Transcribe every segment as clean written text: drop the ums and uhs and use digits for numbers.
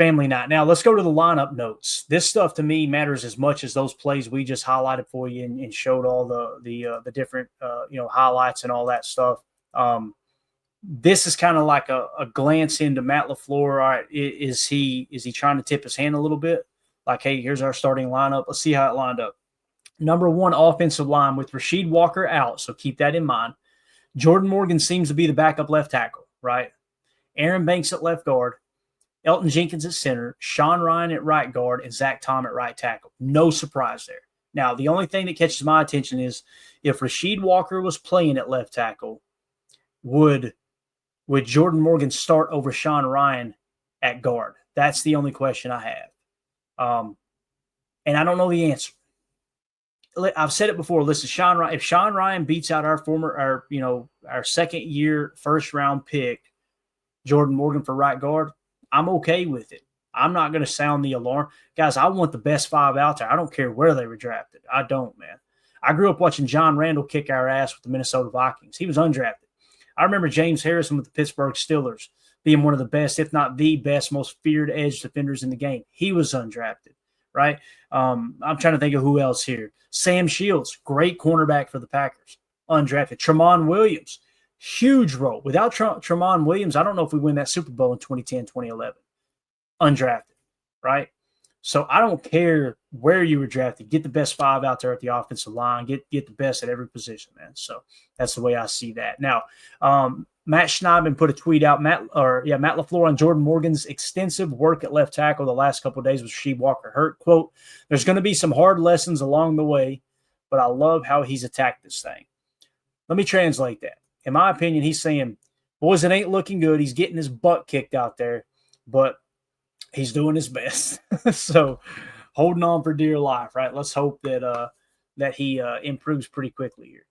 family night. Now let's go to the lineup notes. This stuff to me matters as much as those plays we just highlighted for you and showed all the different highlights and all that stuff. This is kind of like a glance into Matt LaFleur. All right, is he trying to tip his hand a little bit? Like, hey, here's our starting lineup. Let's see how it lined up. Number one offensive line with Rasheed Walker out, so keep that in mind. Jordan Morgan seems to be the backup left tackle, right? Aaron Banks at left guard, Elton Jenkins at center, Sean Ryan at right guard, and Zach Tom at right tackle. No surprise there. Now, the only thing that catches my attention is if Rasheed Walker was playing at left tackle, would Jordan Morgan start over Sean Ryan at guard? That's the only question I have. And I don't know the answer. I've said it before. Listen, if Sean Ryan beats out our second year first round pick, Jordan Morgan for right guard, I'm okay with it. I'm not going to sound the alarm. Guys, I want the best 5 out there. I don't care where they were drafted. I don't, man. I grew up watching John Randall kick our ass with the Minnesota Vikings. He was undrafted. I remember James Harrison with the Pittsburgh Steelers being one of the best, if not the best, most feared edge defenders in the game. He was undrafted, right? I'm trying to think of who else here. Sam Shields, great cornerback for the Packers, undrafted. Tramon Williams, huge role. Without Tramon Williams, I don't know if we win that Super Bowl in 2010, 2011. Undrafted, right? So I don't care where you were drafted. Get the best 5 out there at the offensive line. Get the best at every position, man. So that's the way I see that. Now, Matt Schneidman put a tweet out. Matt LaFleur on Jordan Morgan's extensive work at left tackle the last couple of days with Rasheed Walker hurt. Quote, there's going to be some hard lessons along the way, but I love how he's attacked this thing. Let me translate that. In my opinion, he's saying, boys, it ain't looking good. He's getting his butt kicked out there, but he's doing his best. So holding on for dear life, right? Let's hope that he improves pretty quickly here.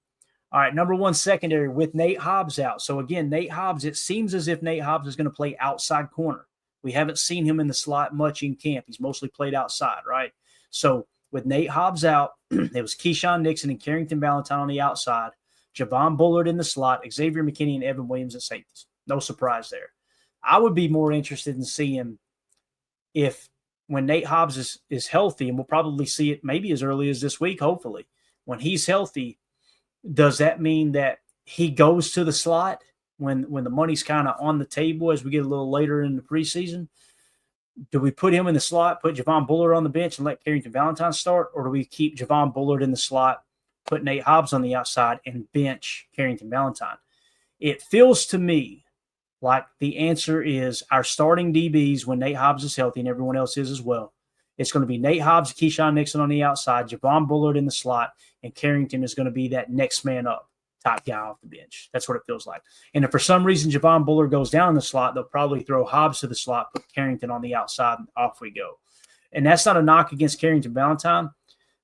All right, number one secondary with Nate Hobbs out. So again, Nate Hobbs, it seems as if Nate Hobbs is going to play outside corner. We haven't seen him in the slot much in camp. He's mostly played outside, right? So with Nate Hobbs out, it was Keyshawn Nixon and Carrington Valentine on the outside, Javon Bullard in the slot, Xavier McKinney and Evan Williams at safeties. No surprise there. I would be more interested in seeing if when Nate Hobbs is healthy, and we'll probably see it maybe as early as this week, hopefully, when he's healthy, does that mean that he goes to the slot when the money's kind of on the table as we get a little later in the preseason? Do we put him in the slot, put Javon Bullard on the bench and let Carrington Valentine start, or do we keep Javon Bullard in the slot, put Nate Hobbs on the outside, and bench Carrington Valentine? It feels to me like the answer is our starting DBs when Nate Hobbs is healthy and everyone else is as well. It's going to be Nate Hobbs, Keyshawn Nixon on the outside, Javon Bullard in the slot, and Carrington is going to be that next man up type guy off the bench. That's what it feels like. And if for some reason Javon Bullard goes down in the slot, they'll probably throw Hobbs to the slot, put Carrington on the outside, and off we go. And that's not a knock against Carrington Valentine.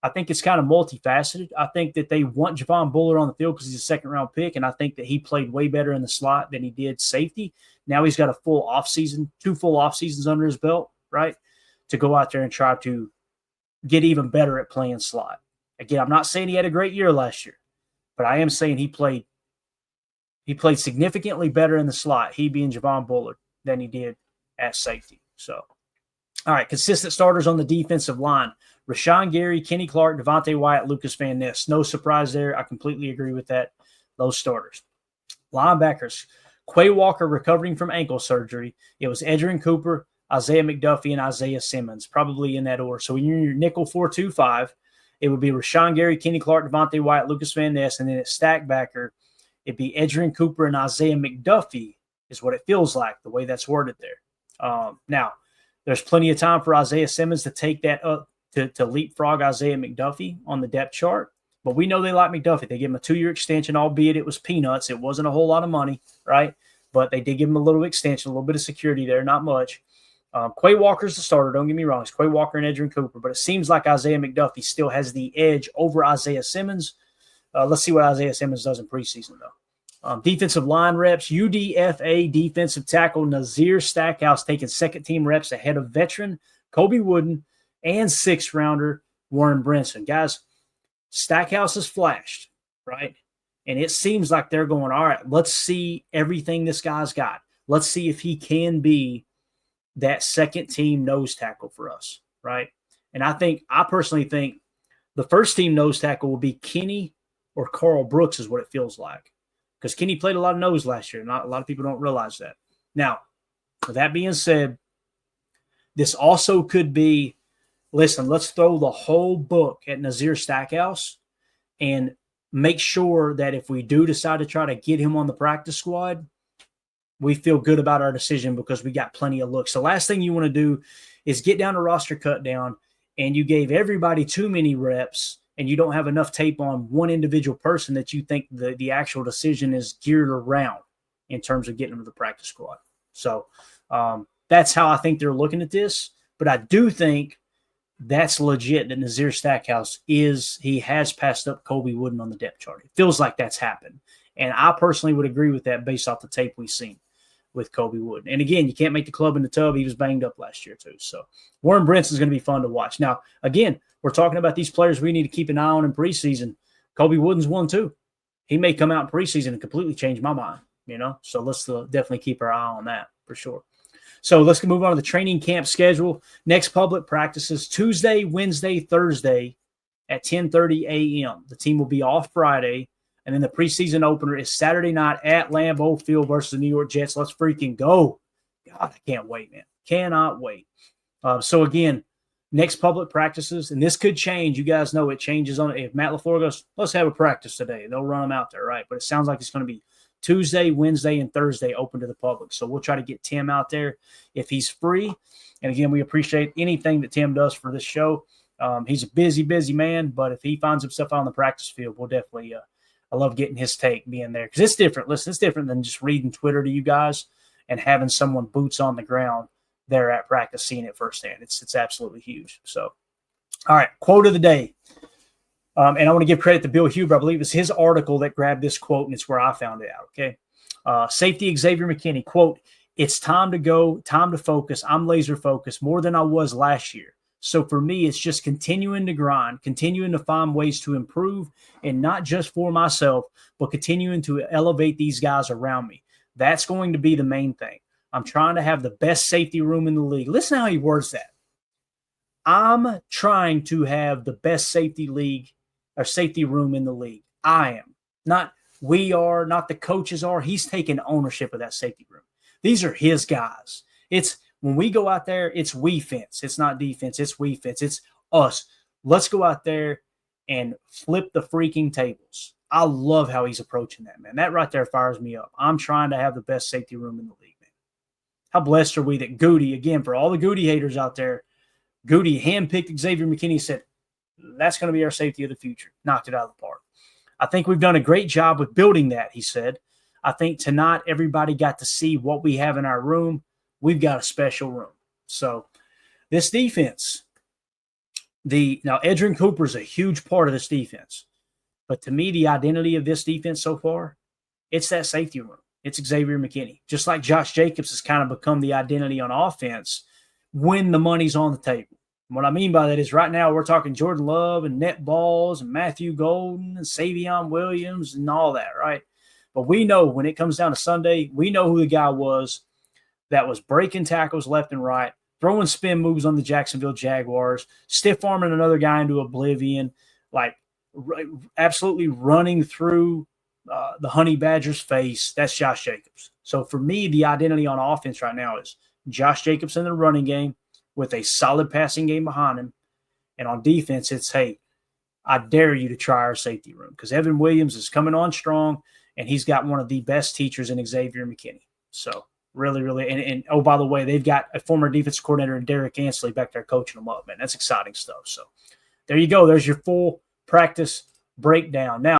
I think it's kind of multifaceted. I think that they want Javon Bullard on the field because he's a second-round pick, and I think that he played way better in the slot than he did safety. Now he's got a full offseason, 2 full off seasons under his belt, right, to go out there and try to get even better at playing slot. Again, I'm not saying he had a great year last year, but I am saying he played significantly better in the slot, he being Javon Bullard, than he did at safety. So, all right, consistent starters on the defensive line. Rashawn Gary, Kenny Clark, Devontae Wyatt, Lucas Van Ness. No surprise there. I completely agree with that. Those starters. Linebackers. Quay Walker recovering from ankle surgery. It was Edgerrin Cooper, Isaiah McDuffie, and Isaiah Simmons, probably in that order. So when you're in your nickel 4-2-5, it would be Rashawn Gary, Kenny Clark, Devontae Wyatt, Lucas Van Ness, and then at stack backer, it'd be Edgerrin Cooper and Isaiah McDuffie is what it feels like, the way that's worded there. Now, there's plenty of time for Isaiah Simmons to take that up, to leapfrog Isaiah McDuffie on the depth chart. But we know they like McDuffie. They give him a 2-year extension, albeit it was peanuts. It wasn't a whole lot of money, right? But they did give him a little extension, a little bit of security there, not much. Quay Walker's the starter. Don't get me wrong. It's Quay Walker and Edgerrin Cooper. But it seems like Isaiah McDuffie still has the edge over Isaiah Simmons. Let's see what Isaiah Simmons does in preseason, though. Defensive line reps, UDFA defensive tackle Nazir Stackhouse taking second-team reps ahead of veteran Kobe Wooden and 6th-rounder Warren Brinson. Guys, Stackhouse has flashed, right? And it seems like they're going, all right, let's see everything this guy's got. Let's see if he can be that second team nose tackle for us, right? And I personally think the first team nose tackle will be Kenny or Carl Brooks is what it feels like. Because Kenny played a lot of nose last year. Not a lot of people don't realize that. Now, with that being said, this also could be, listen, let's throw the whole book at Nazir Stackhouse and make sure that if we do decide to try to get him on the practice squad, we feel good about our decision because we got plenty of looks. The last thing you want to do is get down to roster cut down and you gave everybody too many reps and you don't have enough tape on one individual person that you think the actual decision is geared around in terms of getting them to the practice squad. So that's how I think they're looking at this. But I do think that's legit that Nazir Stackhouse he has passed up Colby Wooden on the depth chart. It feels like that's happened. And I personally would agree with that based off the tape we've seen with Colby Wooden. And again, you can't make the club in the tub. He was banged up last year too. So Warren Brinson is going to be fun to watch. Now, again, we're talking about these players we need to keep an eye on in preseason. Colby Wooden's one too. He may come out in preseason and completely change my mind, So let's definitely keep our eye on that for sure. So let's move on to the training camp schedule. Next public practices Tuesday, Wednesday, Thursday at 10:30 a.m. The team will be off Friday. And then the preseason opener is Saturday night at Lambeau Field versus the New York Jets. Let's freaking go. God, I can't wait, man. Cannot wait. So, again, next public practices, and this could change. You guys know it changes on if Matt LaFleur goes, let's have a practice today. They'll run them out there, right? But it sounds like it's going to be Tuesday, Wednesday, and Thursday open to the public. So we'll try to get Tim out there if he's free. And, again, we appreciate anything that Tim does for this show. He's a busy, busy man, but if he finds himself out on the practice field, we'll definitely I love getting his take being there because it's different. Listen, it's different than just reading Twitter to you guys and having someone boots on the ground there at practice, seeing it firsthand. It's absolutely huge. So, all right, quote of the day. And I want to give credit to Bill Huber. I believe it's his article that grabbed this quote, and it's where I found it out, okay? Safety Xavier McKinney, quote, "It's time to go, time to focus. I'm laser focused more than I was last year. So for me, it's just continuing to grind, continuing to find ways to improve, and not just for myself, but continuing to elevate these guys around me. That's going to be the main thing. I'm trying to have the best safety room in the league." Listen how he words that. I'm trying to have the best safety room in the league. I am. Not we are, not the coaches are. He's taking ownership of that safety room. These are his guys. When we go out there, it's we fence. It's not defense. It's we fence. It's us. Let's go out there and flip the freaking tables. I love how he's approaching that, man. That right there fires me up. I'm trying to have the best safety room in the league, man. How blessed are we that Goody, again, for all the Goody haters out there, Goody handpicked Xavier McKinney, said, that's going to be our safety of the future. Knocked it out of the park. I think we've done a great job with building that, he said. I think tonight everybody got to see what we have in our room. We've got a special room. So this defense, now Edgerrin Cooper is a huge part of this defense. But to me, the identity of this defense so far, it's that safety room. It's Xavier McKinney. Just like Josh Jacobs has kind of become the identity on offense when the money's on the table. And what I mean by that is right now we're talking Jordan Love and Net Balls and Matthew Golden and Savion Williams and all that, right? But we know when it comes down to Sunday, we know who the guy was that was breaking tackles left and right, throwing spin moves on the Jacksonville Jaguars, stiff-arming another guy into oblivion, like absolutely running through the Honey Badger's face. That's Josh Jacobs. So for me, the identity on offense right now is Josh Jacobs in the running game with a solid passing game behind him. And on defense, it's, hey, I dare you to try our safety room because Evan Williams is coming on strong, and he's got one of the best teachers in Xavier McKinney. So really, really, and oh, by the way, they've got a former defensive coordinator, Derek Ansley, back there coaching them up, man. That's exciting stuff. So there you go. There's your full practice breakdown. Now,